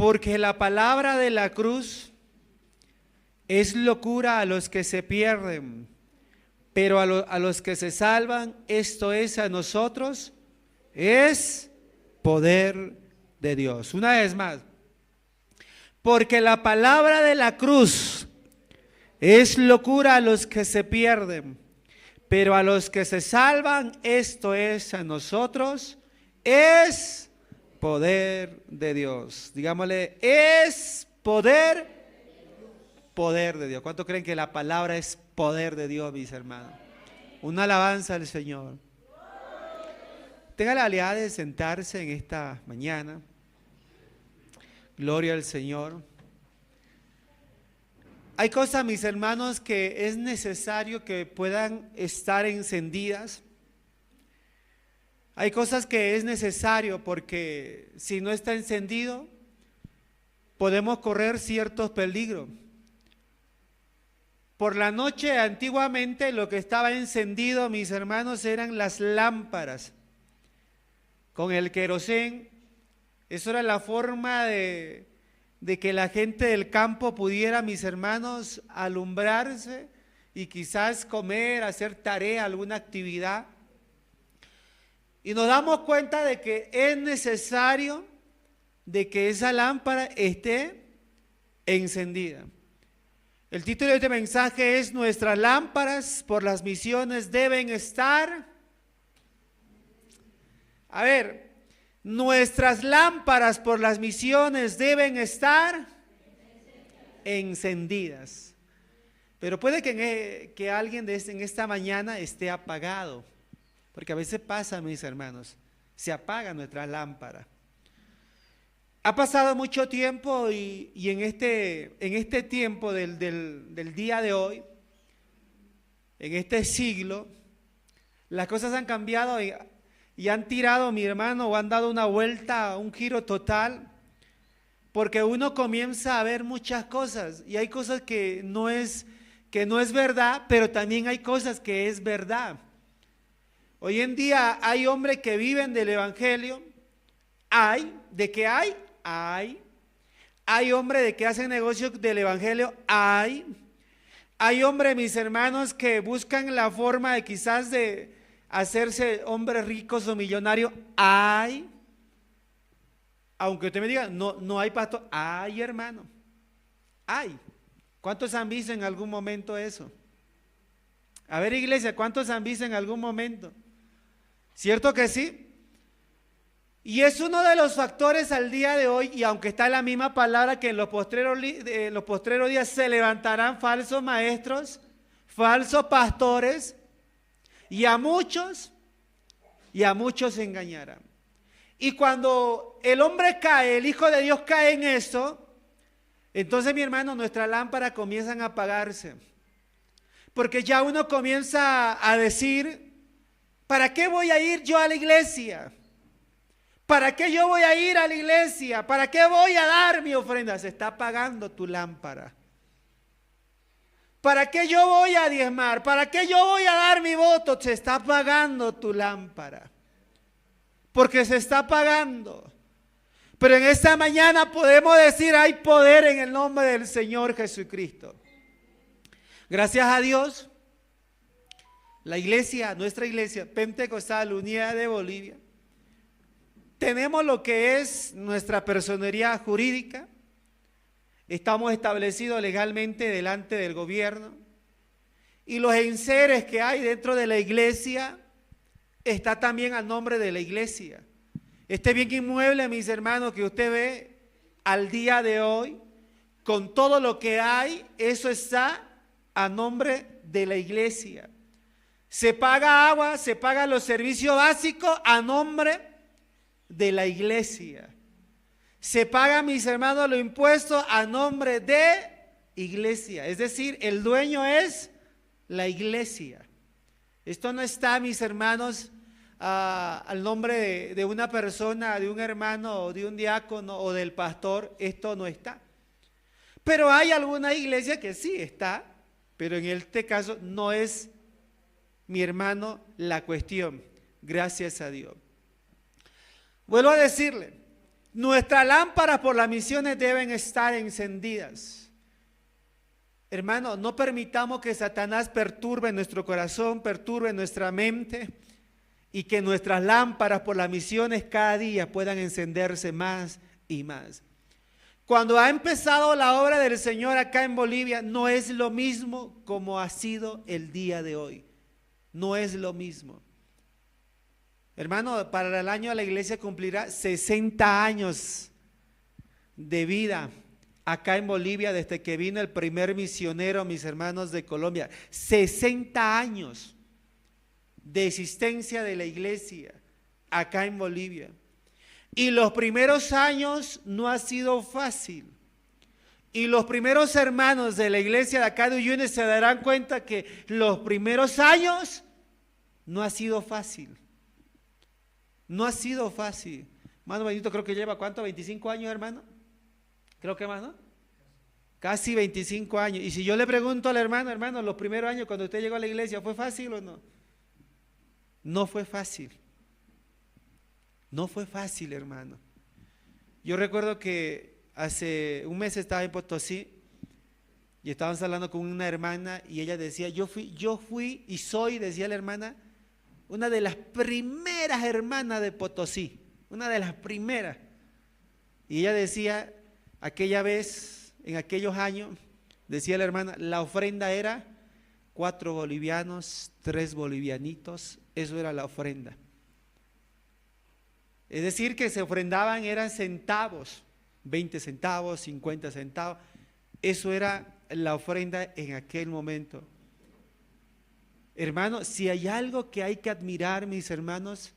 Porque la palabra de la cruz es locura a los que se pierden, pero a los que se salvan, esto es a nosotros, es poder de Dios. Una vez más, porque la palabra de la cruz es locura a los que se pierden, pero a los que se salvan, esto es a nosotros, es poder de Dios. Digámosle, es poder de Dios. ¿Cuánto creen que la palabra es poder de Dios, mis hermanos? Una alabanza al Señor. Tenga la habilidad de sentarse en esta mañana. Gloria al Señor. Hay cosas, mis hermanos, que es necesario que puedan estar encendidas. Hay cosas que es necesario porque si no está encendido, podemos correr ciertos peligros. Por la noche, antiguamente, lo que estaba encendido, mis hermanos, eran las lámparas con el querosén. Eso era la forma de que la gente del campo pudiera, mis hermanos, alumbrarse y quizás comer, hacer tarea, alguna actividad. Y nos damos cuenta de que es necesario de que esa lámpara esté encendida. El título de este mensaje es: nuestras lámparas por las misiones deben estar. A ver, nuestras lámparas por las misiones deben estar encendidas. Pero puede que alguien en esta mañana esté apagado, porque a veces pasa, mis hermanos, se apaga nuestra lámpara. Ha pasado mucho tiempo y en este tiempo del día de hoy, en este siglo, las cosas han cambiado y han tirado, mi hermano, o han dado una vuelta, un giro total, porque uno comienza a ver muchas cosas y hay cosas que no es verdad, pero también hay cosas que es verdad. Hoy en día hay hombres que viven del evangelio, ¿de qué hay? Hay hombres de que hacen negocios del evangelio, hay hombres, mis hermanos, que buscan la forma de quizás de hacerse hombres ricos o millonarios, aunque usted me diga, no hay pastor, hay, hermano, hay. ¿Cuántos han visto en algún momento eso? A ver, iglesia, ¿cuántos han visto en algún momento? ¿Cierto que sí? Y es uno de los factores al día de hoy, y aunque está la misma palabra que en los postreros días se levantarán falsos maestros, falsos pastores, y a muchos engañarán. Y cuando el hombre cae, el Hijo de Dios cae en eso, entonces, mi hermano, nuestras lámparas comienzan a apagarse. Porque ya uno comienza a decir, ¿para qué voy a ir yo a la iglesia? ¿Para qué yo voy a ir a la iglesia? ¿Para qué voy a dar mi ofrenda? Se está apagando tu lámpara. ¿Para qué yo voy a diezmar? ¿Para qué yo voy a dar mi voto? Se está apagando tu lámpara. Porque se está apagando. Pero en esta mañana podemos decir, hay poder en el nombre del Señor Jesucristo. Gracias a Dios, nuestra iglesia Pentecostal Unida de Bolivia, tenemos lo que es nuestra personería jurídica. Estamos establecidos legalmente delante del gobierno. Y los enseres que hay dentro de la iglesia está también a nombre de la iglesia. Este bien inmueble, mis hermanos, que usted ve al día de hoy, con todo lo que hay, eso está a nombre de la iglesia. Se paga agua, se pagan los servicios básicos a nombre de la iglesia. Se paga, mis hermanos, los impuestos a nombre de iglesia. Es decir, el dueño es la iglesia. Esto no está, mis hermanos, al nombre de una persona, de un hermano o de un diácono o del pastor. Esto no está. Pero hay alguna iglesia que sí está, pero en este caso no es, mi hermano, la cuestión. Gracias a Dios. Vuelvo a decirle, Nuestras lámparas por las misiones deben estar encendidas. Hermano, no permitamos que Satanás perturbe nuestro corazón, perturbe nuestra mente y que nuestras lámparas por las misiones cada día puedan encenderse más y más. Cuando ha empezado la obra del Señor acá en Bolivia, no es lo mismo como ha sido el día de hoy. No es lo mismo. Hermano, para el año la iglesia cumplirá 60 años de vida acá en Bolivia desde que vino el primer misionero, mis hermanos de Colombia. 60 años de existencia de la iglesia acá en Bolivia. Y los primeros años no ha sido fácil. Y los primeros hermanos de la iglesia de acá de Uyuni se darán cuenta que los primeros años no ha sido fácil. No ha sido fácil. Hermano Benito creo que lleva, ¿cuánto? ¿25 años, hermano? Creo que más, ¿no? Casi 25 años. Y si yo le pregunto al hermano, hermano, los primeros años cuando usted llegó a la iglesia, ¿fue fácil o no? No fue fácil. No fue fácil, hermano. Yo recuerdo que hace un mes estaba en Potosí y estábamos hablando con una hermana y ella decía, yo fui y soy, decía la hermana, una de las primeras hermanas de Potosí, una de las primeras. Y ella decía, aquella vez, en aquellos años, decía la hermana, la ofrenda era 4 bolivianos, 3 bolivianitos, eso era la ofrenda. Es decir, que se ofrendaban, eran centavos, 20 centavos, 50 centavos. Eso era la ofrenda en aquel momento. Hermano, si hay algo que hay que admirar, mis hermanos,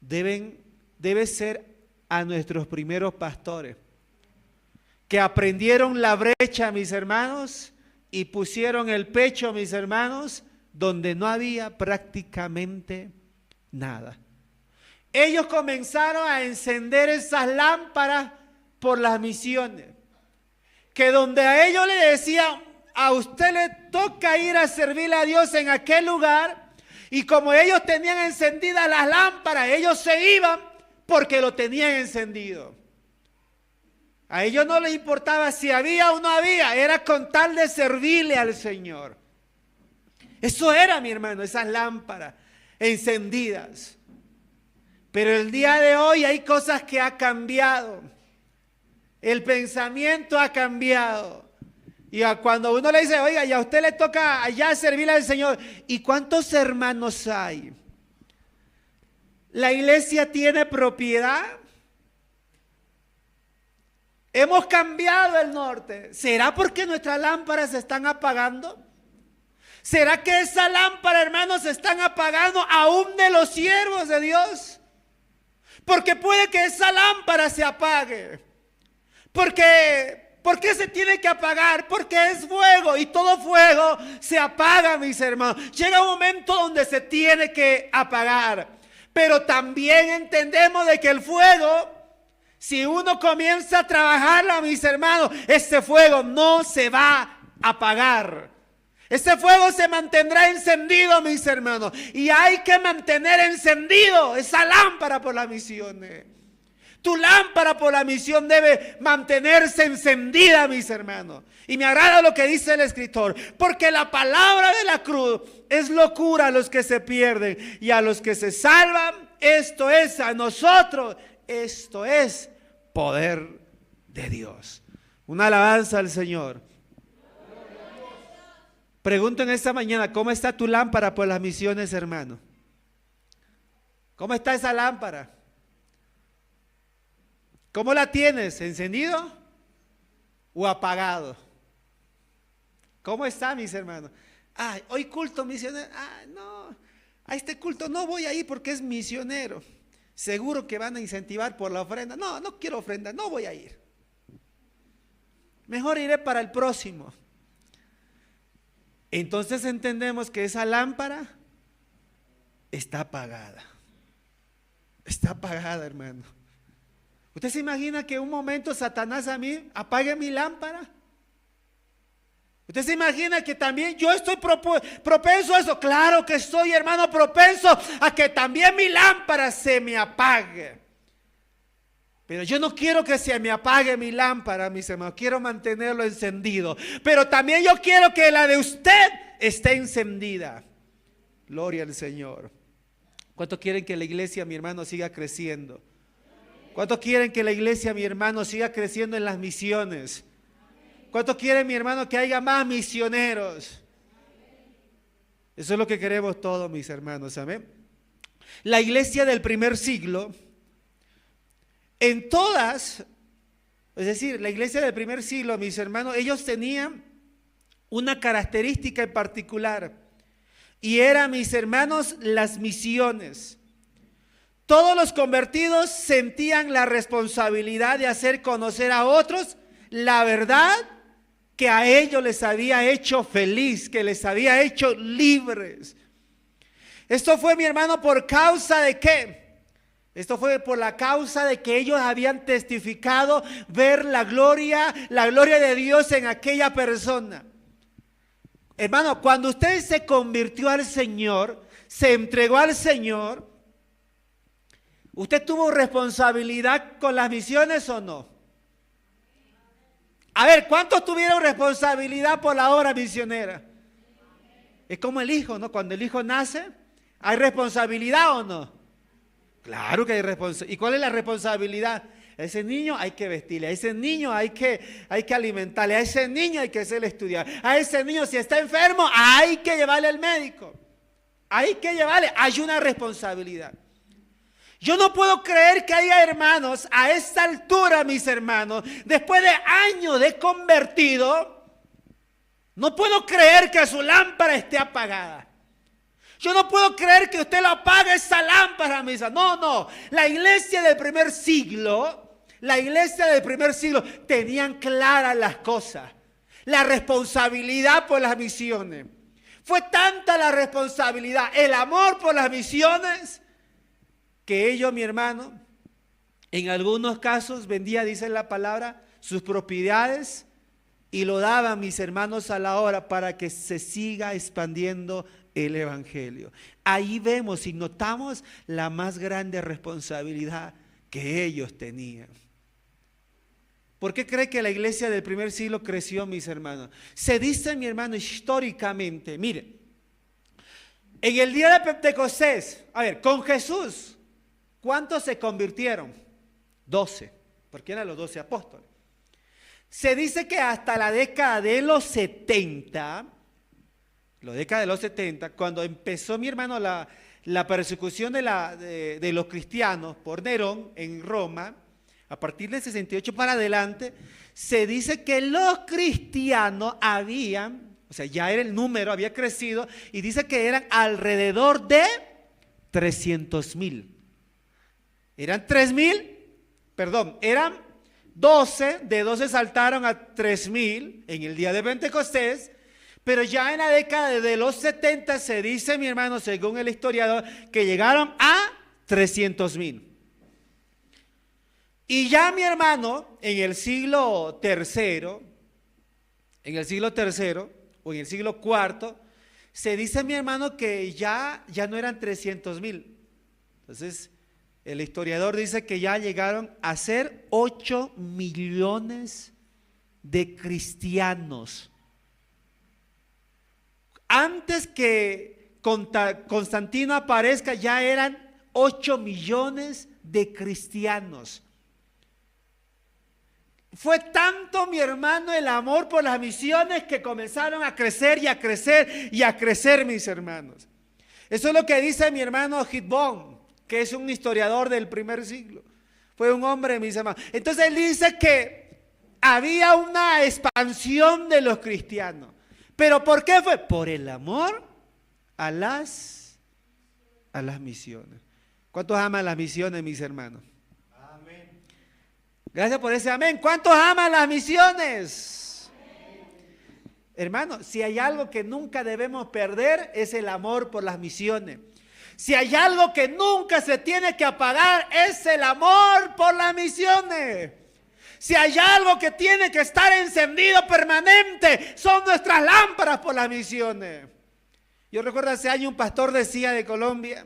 debe ser a nuestros primeros pastores, que aprendieron la brecha, mis hermanos, y pusieron el pecho, mis hermanos, donde no había prácticamente nada. Ellos comenzaron a encender esas lámparas por las misiones, que donde a ellos le decían, a usted le toca ir a servirle a Dios en aquel lugar, y como ellos tenían encendidas las lámparas, ellos se iban porque lo tenían encendido. A ellos no les importaba si había o no había, era con tal de servirle al Señor. Eso era, mi hermano, esas lámparas encendidas. Pero el día de hoy hay cosas que han cambiado. El pensamiento ha cambiado. Y cuando uno le dice, oiga, y a usted le toca allá servirle al Señor. ¿Y cuántos hermanos hay? ¿La iglesia tiene propiedad? Hemos cambiado el norte. ¿Será porque nuestras lámparas se están apagando? ¿Será que esa lámpara, hermanos, se están apagando aún de los siervos de Dios? Porque puede que esa lámpara se apague. ¿Por qué se tiene que apagar? Porque es fuego y todo fuego se apaga, mis hermanos. Llega un momento donde se tiene que apagar. Pero también entendemos de que el fuego, si uno comienza a trabajarlo, mis hermanos, ese fuego no se va a apagar. Ese fuego se mantendrá encendido, mis hermanos. Y hay que mantener encendido esa lámpara por las misiones. Tu lámpara por la misión debe mantenerse encendida, mis hermanos. Y me agrada lo que dice el escritor. Porque la palabra de la cruz es locura a los que se pierden. Y a los que se salvan, esto es a nosotros. Esto es poder de Dios. Una alabanza al Señor. Pregunto en esta mañana, ¿cómo está tu lámpara por las misiones, hermano? ¿Cómo está esa lámpara? ¿Cómo la tienes? ¿Encendido o apagado? ¿Cómo está, mis hermanos? Ay, hoy culto misionero. Ay, no, a este culto no voy a ir porque es misionero. Seguro que van a incentivar por la ofrenda. No, no quiero ofrenda, no voy a ir. Mejor iré para el próximo. Entonces entendemos que esa lámpara está apagada. Está apagada, hermano. ¿Usted se imagina que un momento Satanás a mí apague mi lámpara? ¿Usted se imagina que también yo estoy propenso a eso? Claro que estoy, hermano, propenso a que también mi lámpara se me apague. Pero yo no quiero que se me apague mi lámpara, mis hermanos. Quiero mantenerlo encendido. Pero también yo quiero que la de usted esté encendida. Gloria al Señor. ¿Cuántos quieren que la iglesia, mi hermano, siga creciendo? ¿Cuántos quieren que la iglesia, mi hermano, siga creciendo en las misiones? ¿Cuántos quieren, mi hermano, que haya más misioneros? Eso es lo que queremos todos, mis hermanos. Amén. La iglesia del primer siglo, en todas, es decir, la iglesia del primer siglo, mis hermanos, ellos tenían una característica en particular, y era, mis hermanos, las misiones. Todos los convertidos sentían la responsabilidad de hacer conocer a otros la verdad que a ellos les había hecho feliz, que les había hecho libres. Esto fue, mi hermano, ¿por causa de qué? Esto fue por la causa de que ellos habían testificado ver la gloria de Dios en aquella persona. Hermano, cuando usted se convirtió al Señor, se entregó al Señor, ¿usted tuvo responsabilidad con las misiones o no? A ver, ¿cuántos tuvieron responsabilidad por la obra misionera? Es como el hijo, ¿no? Cuando el hijo nace, ¿hay responsabilidad o no? Claro que hay responsabilidad. ¿Y cuál es la responsabilidad? A ese niño hay que vestirle, a ese niño hay que alimentarle, a ese niño hay que hacerle estudiar, a ese niño si está enfermo hay que llevarle al médico, hay que llevarle, hay una responsabilidad. Yo no puedo creer que haya hermanos a esta altura, mis hermanos, después de años de convertido, no puedo creer que su lámpara esté apagada. Yo no puedo creer que usted lo apague esa lámpara, mis hermanos. No, la iglesia del primer siglo, tenían claras las cosas, la responsabilidad por las misiones. Fue tanta la responsabilidad, el amor por las misiones, que ellos, mi hermano, en algunos casos vendían, dice la palabra, sus propiedades y lo daban, mis hermanos, a la hora para que se siga expandiendo el evangelio. Ahí vemos y notamos la más grande responsabilidad que ellos tenían. ¿Por qué cree que la iglesia del primer siglo creció, mis hermanos? Se dice, mi hermano, históricamente, mire, en el día de Pentecostés, a ver, con Jesús, ¿cuántos se convirtieron? 12, porque eran los 12 apóstoles. Se dice que hasta la década de los 70, cuando empezó, mi hermano, la persecución de los cristianos por Nerón en Roma, a partir del 68 para adelante, se dice que los cristianos habían, o sea, ya era el número, había crecido, y dice que eran alrededor de 300,000. Eran 12, de 12 saltaron a 3,000 en el día de Pentecostés, pero ya en la década de los 70 se dice, mi hermano, según el historiador, que llegaron a 300,000. Y ya, mi hermano, en el siglo tercero o en el siglo cuarto, se dice, mi hermano, que ya no eran 300,000. Entonces, el historiador dice que ya llegaron a ser 8 millones de cristianos. Antes que Constantino aparezca, ya eran 8 millones de cristianos. Fue tanto, mi hermano, el amor por las misiones que comenzaron a crecer y a crecer y a crecer, mis hermanos. Eso es lo que dice mi hermano Hidbon, que es un historiador del primer siglo. Fue un hombre, mis hermanos. Entonces él dice que había una expansión de los cristianos. ¿Pero por qué fue? Por el amor a las misiones. ¿Cuántos aman las misiones, mis hermanos? Amén. Gracias por ese amén. ¿Cuántos aman las misiones? Hermano, si hay algo que nunca debemos perder es el amor por las misiones. Si hay algo que nunca se tiene que apagar es el amor por las misiones. Si hay algo que tiene que estar encendido permanente son nuestras lámparas por las misiones. Yo recuerdo hace años un pastor decía de Colombia,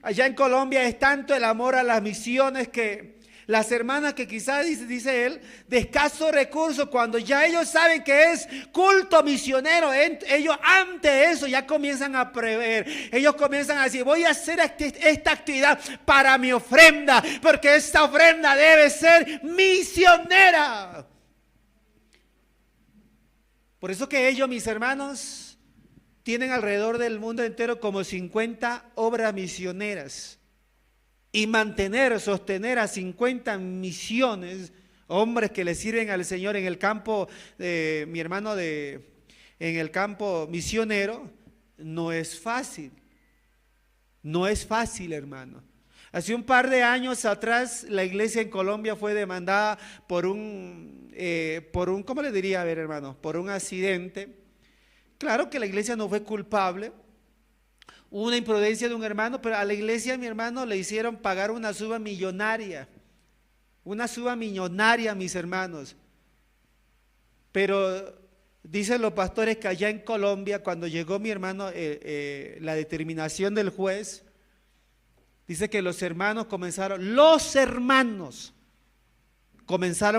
allá en Colombia es tanto el amor a las misiones que Las hermanas que quizás, dice él, de escasos recursos, cuando ya ellos saben que es culto misionero, ellos ante eso ya comienzan a prever. Ellos comienzan a decir, voy a hacer esta actividad para mi ofrenda, porque esta ofrenda debe ser misionera. Por eso que ellos, mis hermanos, tienen alrededor del mundo entero como 50 obras misioneras. Y sostener a 50 misiones, hombres que le sirven al Señor en el campo, mi hermano, en el campo misionero, no es fácil. No es fácil, hermano. Hace un par de años atrás, la iglesia en Colombia fue demandada por un, ¿cómo le diría? A ver, hermano, por un accidente. Claro que la iglesia no fue culpable. Hubo una imprudencia de un hermano, pero a la iglesia, mi hermano, le hicieron pagar una suba millonaria. Una suba millonaria, mis hermanos. Pero dicen los pastores que allá en Colombia, cuando llegó mi hermano, la determinación del juez, dice que los hermanos comenzaron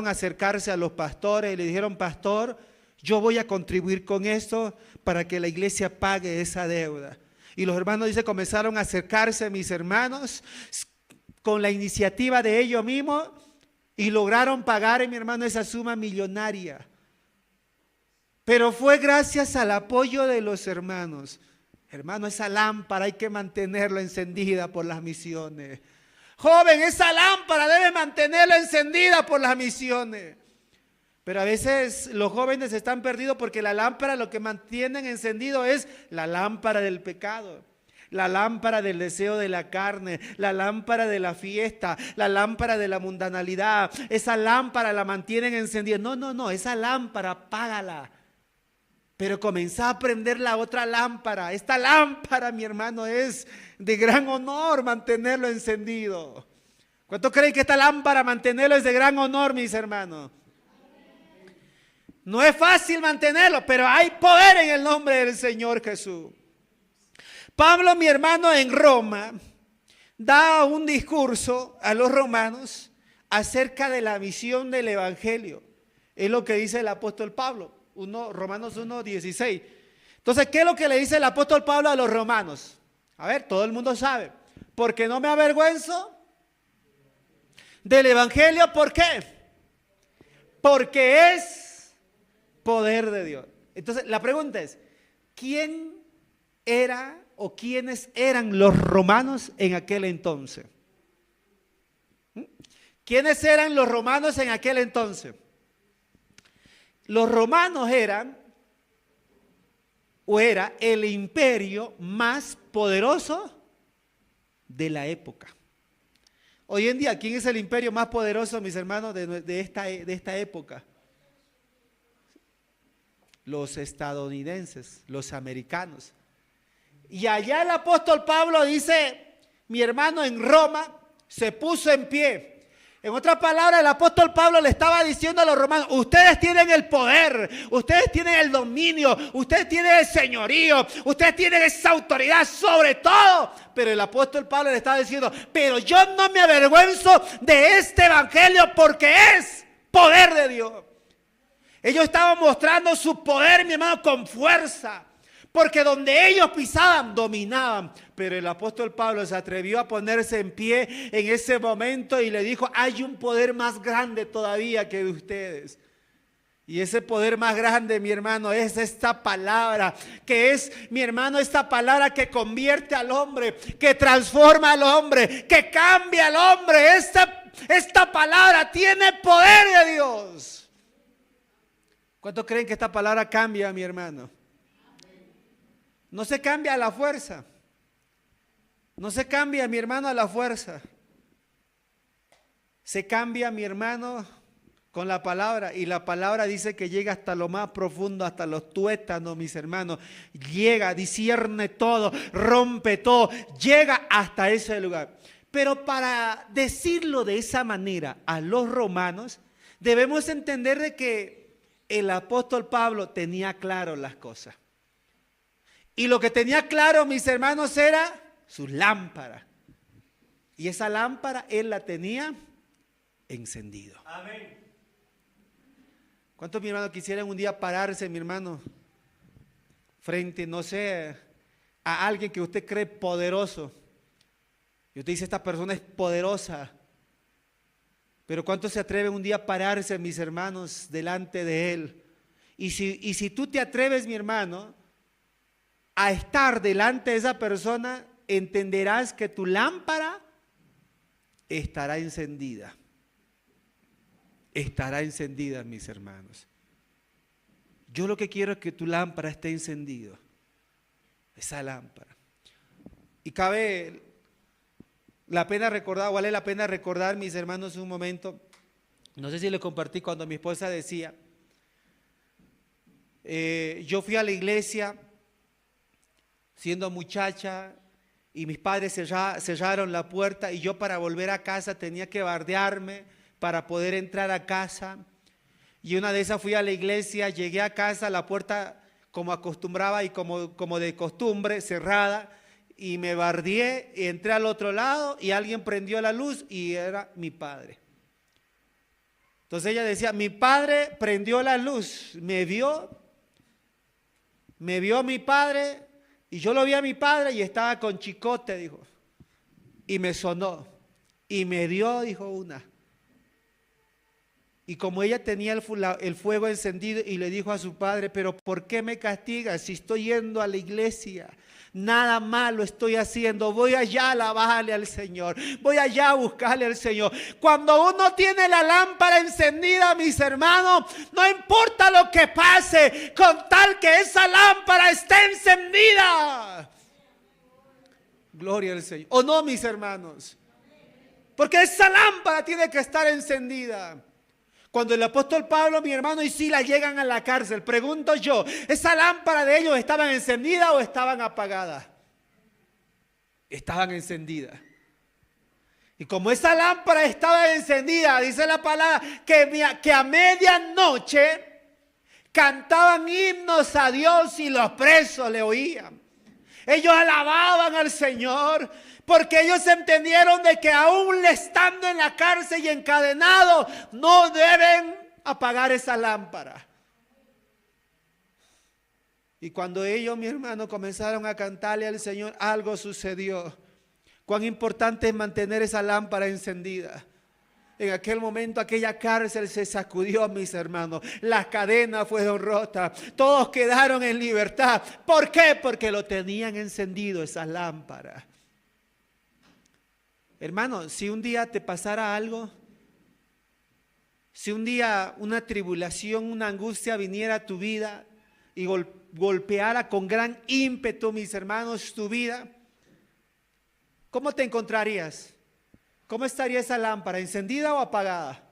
a acercarse a los pastores y le dijeron, pastor, yo voy a contribuir con esto para que la iglesia pague esa deuda. Y los hermanos, dice, comenzaron a acercarse, mis hermanos, con la iniciativa de ellos mismos y lograron pagar, mi hermano, esa suma millonaria. Pero fue gracias al apoyo de los hermanos. Hermano, esa lámpara hay que mantenerla encendida por las misiones. Joven, esa lámpara debe mantenerla encendida por las misiones. Pero a veces los jóvenes están perdidos porque la lámpara lo que mantienen encendido es la lámpara del pecado, la lámpara del deseo de la carne, la lámpara de la fiesta, la lámpara de la mundanalidad. Esa lámpara la mantienen encendida. No, esa lámpara apágala. Pero comenzá a prender la otra lámpara. Esta lámpara, mi hermano, es de gran honor mantenerlo encendido. ¿Cuánto creen que esta lámpara mantenerlo es de gran honor, mis hermanos? No es fácil mantenerlo, pero hay poder en el nombre del Señor Jesús. Pablo, mi hermano, en Roma, da un discurso a los romanos acerca de la misión del evangelio. Es lo que dice el apóstol Pablo, Romanos 1:16. Entonces, ¿qué es lo que le dice el apóstol Pablo a los romanos? A ver, todo el mundo sabe. Porque no me avergüenzo del evangelio, ¿por qué? Porque es poder de Dios. Entonces, la pregunta es, ¿quién era o quiénes eran los romanos en aquel entonces? ¿Quiénes eran los romanos en aquel entonces? Los romanos era el imperio más poderoso de la época. Hoy en día, ¿quién es el imperio más poderoso, mis hermanos, de esta época? Los estadounidenses, los americanos. Y allá el apóstol Pablo dice, mi hermano, en Roma se puso en pie. En otras palabras, el apóstol Pablo le estaba diciendo a los romanos, ustedes tienen el poder, ustedes tienen el dominio, ustedes tienen el señorío, ustedes tienen esa autoridad sobre todo. Pero el apóstol Pablo le estaba diciendo, pero yo no me avergüenzo de este evangelio porque es poder de Dios. Ellos estaban mostrando su poder, mi hermano, con fuerza. Porque donde ellos pisaban, dominaban. Pero el apóstol Pablo se atrevió a ponerse en pie en ese momento y le dijo, hay un poder más grande todavía que de ustedes. Y ese poder más grande, mi hermano, es esta palabra, que es, mi hermano, esta palabra que convierte al hombre, que transforma al hombre, que cambia al hombre. Esta palabra tiene poder de Dios. ¿Cuántos creen que esta palabra cambia, mi hermano? No se cambia a la fuerza. No se cambia, mi hermano, a la fuerza. Se cambia, mi hermano, con la palabra. Y la palabra dice que llega hasta lo más profundo, hasta los tuétanos, mis hermanos. Llega, discierne todo, rompe todo. Llega hasta ese lugar. Pero para decirlo de esa manera a los romanos, debemos entender de que el apóstol Pablo tenía claro las cosas. Y lo que tenía claro, mis hermanos, era sus lámparas. Y esa lámpara él la tenía encendido. Amén. ¿Cuántos, mi hermano, quisieran un día pararse, mi hermano, frente, no sé, a alguien que usted cree poderoso? Y usted dice, esta persona es poderosa. Pero ¿cuántos se atreven un día a pararse, mis hermanos, delante de él? Y si tú te atreves, mi hermano, a estar delante de esa persona, entenderás que tu lámpara estará encendida. Estará encendida, mis hermanos. Yo lo que quiero es que tu lámpara esté encendida. Esa lámpara. Y cabe la pena recordar, vale la pena recordar, mis hermanos, un momento. No sé si le compartí cuando mi esposa decía, yo fui a la iglesia siendo muchacha y mis padres cerraron la puerta y yo para volver a casa tenía que bardearme para poder entrar a casa. Y una de esas fui a la iglesia, llegué a casa, la puerta como acostumbraba y como de costumbre, cerrada, y me bardeé, y entré al otro lado y alguien prendió la luz y era mi padre. Entonces ella decía, mi padre prendió la luz, me vio mi padre y yo lo vi a mi padre y estaba con chicote, dijo, y me sonó y me dio, dijo una. Y como ella tenía el fuego encendido y le dijo a su padre, pero ¿por qué me castigas si estoy yendo a la iglesia? Nada malo estoy haciendo, voy allá a alabarle al Señor, voy allá a buscarle al Señor. Cuando uno tiene la lámpara encendida, mis hermanos, no importa lo que pase, con tal que esa lámpara esté encendida. Gloria al Señor. ¿O no, mis hermanos? Porque esa lámpara tiene que estar encendida. Cuando el apóstol Pablo, mi hermano, y Silas llegan a la cárcel, pregunto yo, ¿esa lámpara de ellos estaban encendidas o estaban apagadas? Estaban encendidas. Y como esa lámpara estaba encendida, dice la palabra, que a medianoche cantaban himnos a Dios y los presos le oían. Ellos alababan al Señor. Porque ellos entendieron de que aún estando en la cárcel y encadenados, no deben apagar esa lámpara. Y cuando ellos, mi hermano, comenzaron a cantarle al Señor, algo sucedió. Cuán importante es mantener esa lámpara encendida. En aquel momento aquella cárcel se sacudió, mis hermanos. Las cadenas fueron rotas. Todos quedaron en libertad. ¿Por qué? Porque lo tenían encendido esas lámparas. Hermano, si un día te pasara algo, si un día una tribulación, una angustia viniera a tu vida y golpeara con gran ímpetu, mis hermanos, tu vida, ¿cómo te encontrarías? ¿Cómo estaría esa lámpara, encendida o apagada?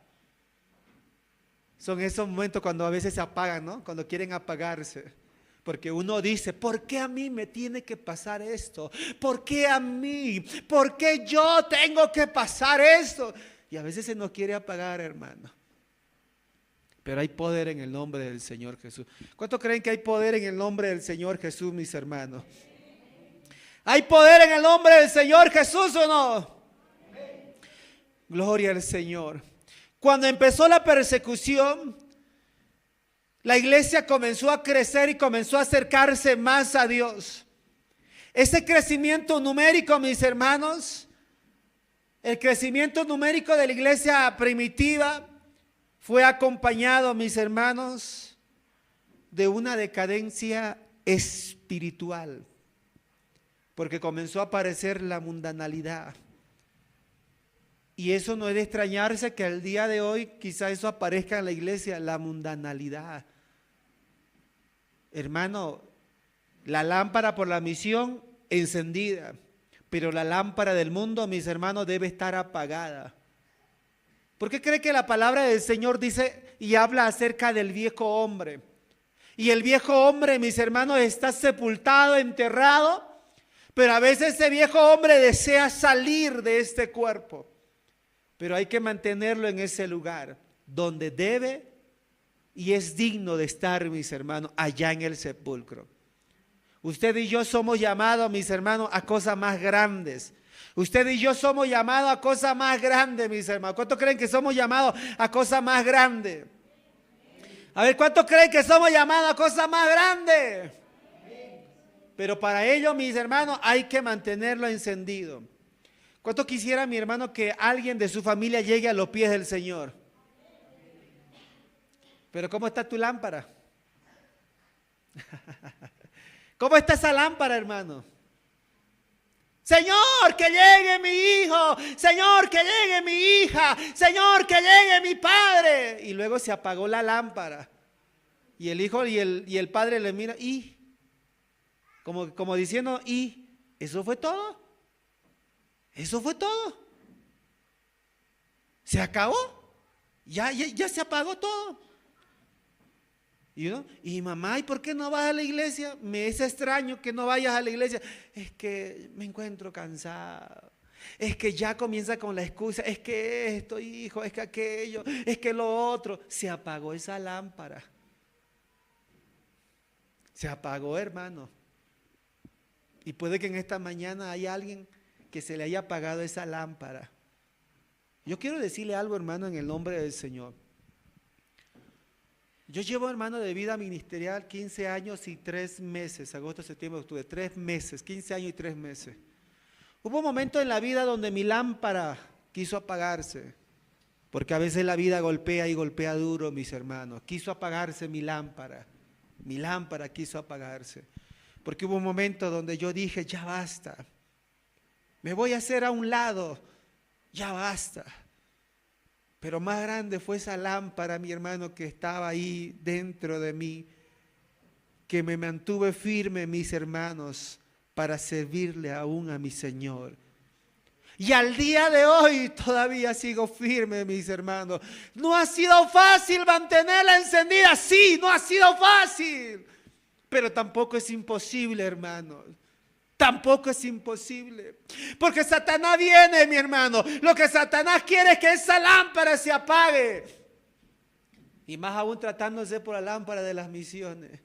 Son esos momentos cuando a veces se apagan, ¿no? Cuando quieren apagarse. Porque uno dice, ¿por qué a mí me tiene que pasar esto? ¿Por qué a mí? ¿Por qué yo tengo que pasar esto? Y a veces se nos quiere apagar, hermano. Pero hay poder en el nombre del Señor Jesús. ¿Cuántos creen que hay poder en el nombre del Señor Jesús, mis hermanos? ¿Hay poder en el nombre del Señor Jesús o no? Gloria al Señor. Cuando empezó la persecución, la iglesia comenzó a crecer y comenzó a acercarse más a Dios. Ese crecimiento numérico, mis hermanos, el crecimiento numérico de la iglesia primitiva fue acompañado, mis hermanos, de una decadencia espiritual, porque comenzó a aparecer la mundanalidad. Y eso no es de extrañarse que al día de hoy quizá eso aparezca en la iglesia, la mundanalidad. Hermano, la lámpara por la misión encendida, pero la lámpara del mundo, mis hermanos, debe estar apagada. ¿Por qué cree que la palabra del Señor dice y habla acerca del viejo hombre? Y el viejo hombre, mis hermanos, está sepultado, enterrado, pero a veces ese viejo hombre desea salir de este cuerpo. Pero hay que mantenerlo en ese lugar donde debe y es digno de estar, mis hermanos, allá en el sepulcro. Usted y yo somos llamados, mis hermanos, a cosas más grandes. Usted y yo somos llamados a cosas más grandes, mis hermanos. ¿Cuántos creen que somos llamados a cosas más grandes? A ver, ¿cuántos creen que somos llamados a cosas más grandes? Pero para ello, mis hermanos, hay que mantenerlo encendido. ¿Cuánto quisiera, mi hermano, que alguien de su familia llegue a los pies del Señor? Pero ¿cómo está tu lámpara? ¿Cómo está esa lámpara, hermano? Señor, que llegue mi hijo. Señor, que llegue mi hija. Señor, que llegue mi padre. Y luego se apagó la lámpara. Y el hijo y el padre le mira, y como diciendo, y eso fue todo. Eso fue todo. Se acabó. Ya se apagó todo. Y mamá, ¿y por qué no vas a la iglesia? Me es extraño que no vayas a la iglesia. Es que me encuentro cansado. Es que ya comienza con la excusa. Es que esto, hijo, es que aquello, es que lo otro. Se apagó esa lámpara. Se apagó, hermano. Y puede que en esta mañana haya alguien que se le haya apagado esa lámpara. Yo quiero decirle algo, hermano, en el nombre del Señor. Yo llevo, hermano, de vida ministerial 15 años y 3 meses, agosto, septiembre, octubre, 3 meses, 15 años y 3 meses. Hubo momentos en la vida donde mi lámpara quiso apagarse, porque a veces la vida golpea y golpea duro, mis hermanos. Quiso apagarse mi lámpara quiso apagarse, porque hubo un momento donde yo dije, ya basta, me voy a hacer a un lado, ya basta. Pero más grande fue esa lámpara, mi hermano, que estaba ahí dentro de mí, que me mantuve firme, mis hermanos, para servirle aún a mi Señor. Y al día de hoy todavía sigo firme, mis hermanos. No ha sido fácil mantenerla encendida, sí, no ha sido fácil, pero tampoco es imposible, hermanos. Tampoco es imposible, porque Satanás viene, mi hermano. Lo que Satanás quiere es que esa lámpara se apague. Y más aún tratándose por la lámpara de las misiones.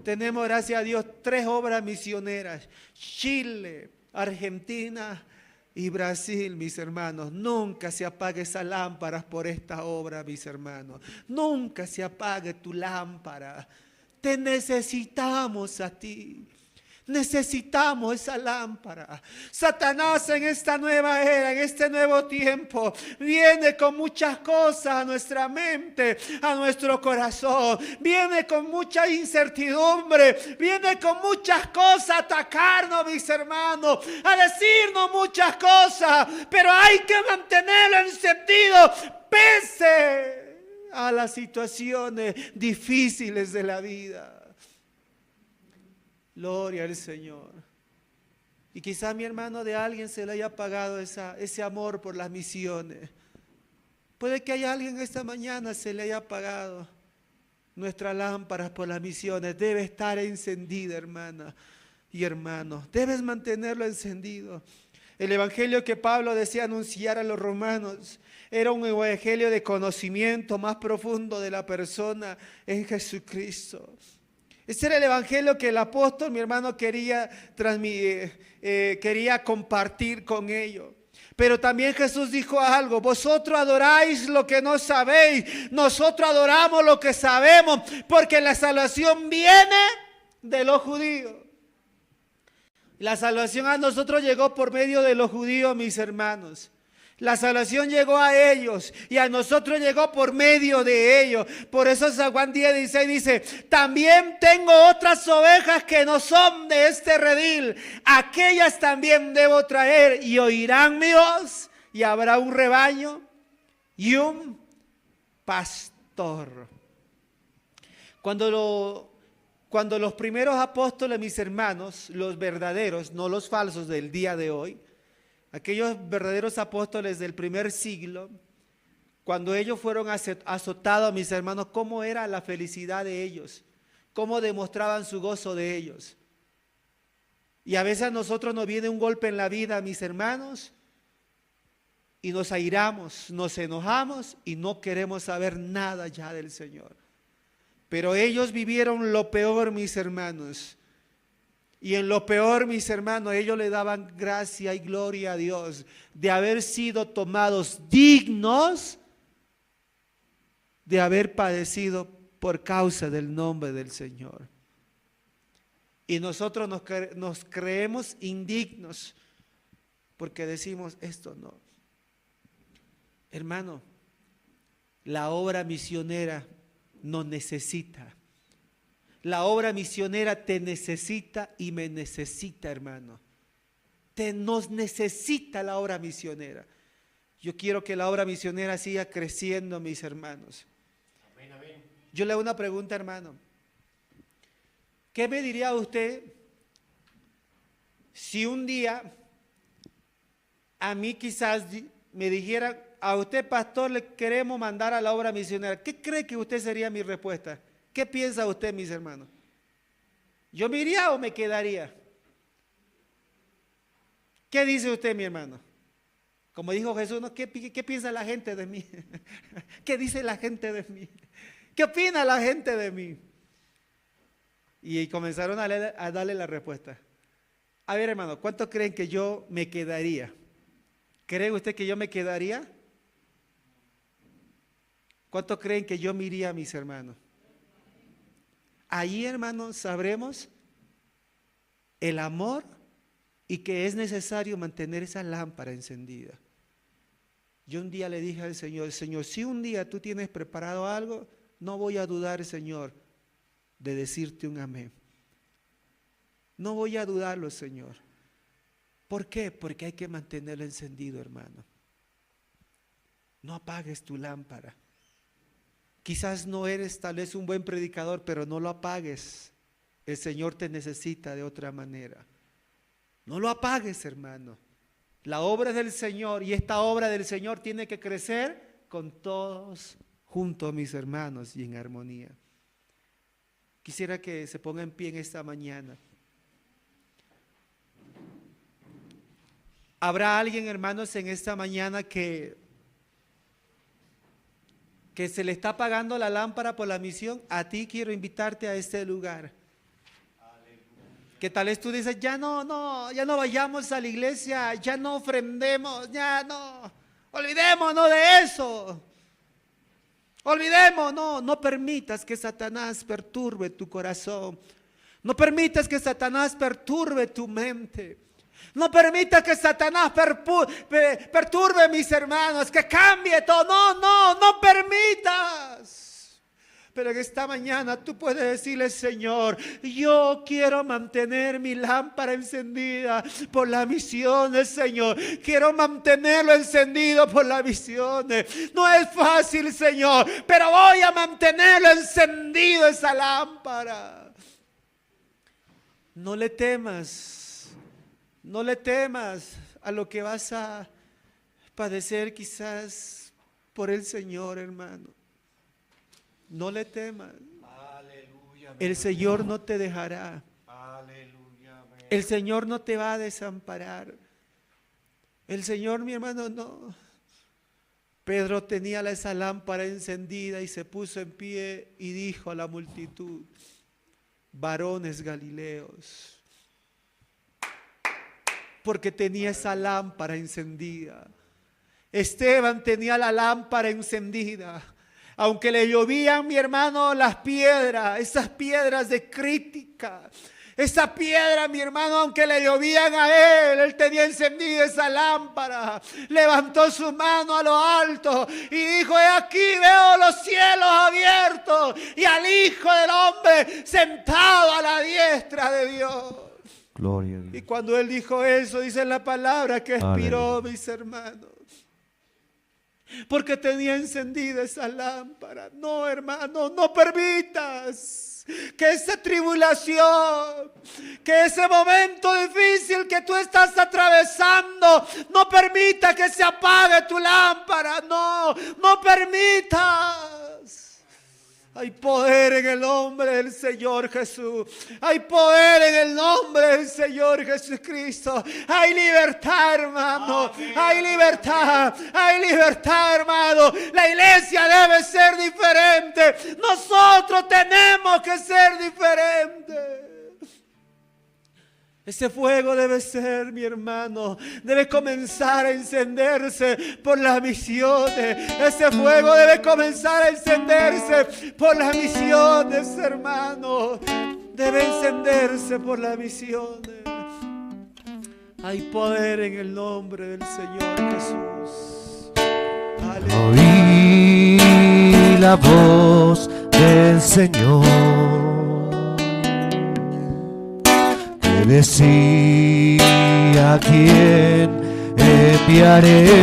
Tenemos, gracias a Dios, 3 obras misioneras: Chile, Argentina y Brasil, mis hermanos. Nunca se apague esas lámparas por esta obra, mis hermanos. Nunca se apague tu lámpara. Te necesitamos a ti. Necesitamos esa lámpara. Satanás en esta nueva era, en este nuevo tiempo, viene con muchas cosas a nuestra mente, a nuestro corazón. Viene con mucha incertidumbre, viene con muchas cosas a atacarnos, mis hermanos, a decirnos muchas cosas, pero hay que mantenerlo encendido pese a las situaciones difíciles de la vida. Gloria al Señor. Y quizá, mi hermano, de alguien se le haya apagado ese amor por las misiones. Puede que haya alguien esta mañana se le haya apagado. Nuestras lámparas por las misiones debe estar encendida, hermana y hermano. Debes mantenerlo encendido. El evangelio que Pablo decía anunciar a los romanos era un evangelio de conocimiento más profundo de la persona en Jesucristo. Ese era el evangelio que el apóstol, mi hermano, quería compartir con ellos. Pero también Jesús dijo algo: vosotros adoráis lo que no sabéis, nosotros adoramos lo que sabemos, porque la salvación viene de los judíos. La salvación a nosotros llegó por medio de los judíos, mis hermanos. La salvación llegó a ellos y a nosotros llegó por medio de ellos. Por eso San Juan 10:16 dice: también tengo otras ovejas que no son de este redil. Aquellas también debo traer y oirán mi voz, y habrá un rebaño y un pastor. Cuando los primeros apóstoles, mis hermanos, los verdaderos, no los falsos del día de hoy, aquellos verdaderos apóstoles del primer siglo, cuando ellos fueron azotados, mis hermanos, ¿cómo era la felicidad de ellos? ¿Cómo demostraban su gozo de ellos? Y a veces a nosotros nos viene un golpe en la vida, mis hermanos, y nos airamos, nos enojamos y no queremos saber nada ya del Señor. Pero ellos vivieron lo peor, mis hermanos. Y en lo peor, mis hermanos, ellos le daban gracia y gloria a Dios de haber sido tomados dignos de haber padecido por causa del nombre del Señor. Y nosotros nos creemos indignos porque decimos esto no. Hermano, la obra misionera nos necesita. La obra misionera te necesita y me necesita, hermano. Nos necesita la obra misionera. Yo quiero que la obra misionera siga creciendo, mis hermanos. Amén, amén. Yo le hago una pregunta, hermano. ¿Qué me diría usted si un día a mí quizás me dijera, a usted, pastor, le queremos mandar a la obra misionera? ¿Qué cree que usted sería mi respuesta? ¿Qué piensa usted, mis hermanos? ¿Yo me iría o me quedaría? ¿Qué dice usted, mi hermano? Como dijo Jesús, ¿no? ¿Qué piensa la gente de mí? ¿Qué dice la gente de mí? ¿Qué opina la gente de mí? Y comenzaron a darle la respuesta. A ver, hermano, ¿cuántos creen que yo me quedaría? ¿Cree usted que yo me quedaría? ¿Cuántos creen que yo me iría, mis hermanos? Allí, hermanos, sabremos el amor y que es necesario mantener esa lámpara encendida. Yo un día le dije al Señor, Señor, si un día tú tienes preparado algo, no voy a dudar, Señor, de decirte un amén. No voy a dudarlo, Señor. ¿Por qué? Porque hay que mantenerlo encendido, hermano. No apagues tu lámpara. Quizás no eres tal vez un buen predicador, pero no lo apagues. El Señor te necesita de otra manera. No lo apagues, hermano. La obra es del Señor y esta obra del Señor tiene que crecer con todos juntos, mis hermanos, y en armonía. Quisiera que se ponga en pie en esta mañana. ¿Habrá alguien, hermanos, en esta mañana que se le está apagando la lámpara por la misión? A ti quiero invitarte a este lugar. Que tal vez tú dices, ya no vayamos a la iglesia, ya no ofrendemos, ya no, olvidémonos de eso. Olvidémonos, no permitas que Satanás perturbe tu corazón. No permitas que Satanás perturbe tu mente. No permitas que Satanás perturbe mis hermanos, que cambie todo. No permitas. Pero en esta mañana tú puedes decirle, Señor, yo quiero mantener mi lámpara encendida por la misión del Señor. Quiero mantenerlo encendido por la misión. No es fácil, Señor, pero voy a mantenerlo encendido esa lámpara. No le temas a lo que vas a padecer quizás por el Señor, hermano. No le temas. Aleluya, el Señor no te dejará. Aleluya, el Señor no te va a desamparar. El Señor, mi hermano, no. Pedro tenía esa lámpara encendida y se puso en pie y dijo a la multitud, varones galileos, porque tenía esa lámpara encendida. Esteban tenía la lámpara encendida. Aunque le llovían, mi hermano, las piedras, esas piedras de crítica, esa piedra, mi hermano, aunque le llovían a él tenía encendida esa lámpara. Levantó su mano a lo alto y dijo, he aquí veo los cielos abiertos y al Hijo del Hombre sentado a la diestra de Dios. Gloria a Dios. Y cuando él dijo eso, dice la palabra que expiró, mis hermanos. Porque tenía encendida esa lámpara. No, hermano, no permitas que esa tribulación, que ese momento difícil que tú estás atravesando, no permita que se apague tu lámpara. No permitas. Hay poder en el nombre del Señor Jesús. Hay poder en el nombre del Señor Jesucristo. Hay libertad, hermano. Amén. Hay libertad, hermano. La iglesia debe ser diferente. Nosotros tenemos que ser diferentes. Ese fuego debe ser, mi hermano, debe comenzar a encenderse por las misiones. Ese fuego debe comenzar a encenderse por las misiones, hermano. Debe encenderse por las misiones. Hay poder en el nombre del Señor Jesús. Aleluya. Oí la voz del Señor que decía: ¿quién enviaré?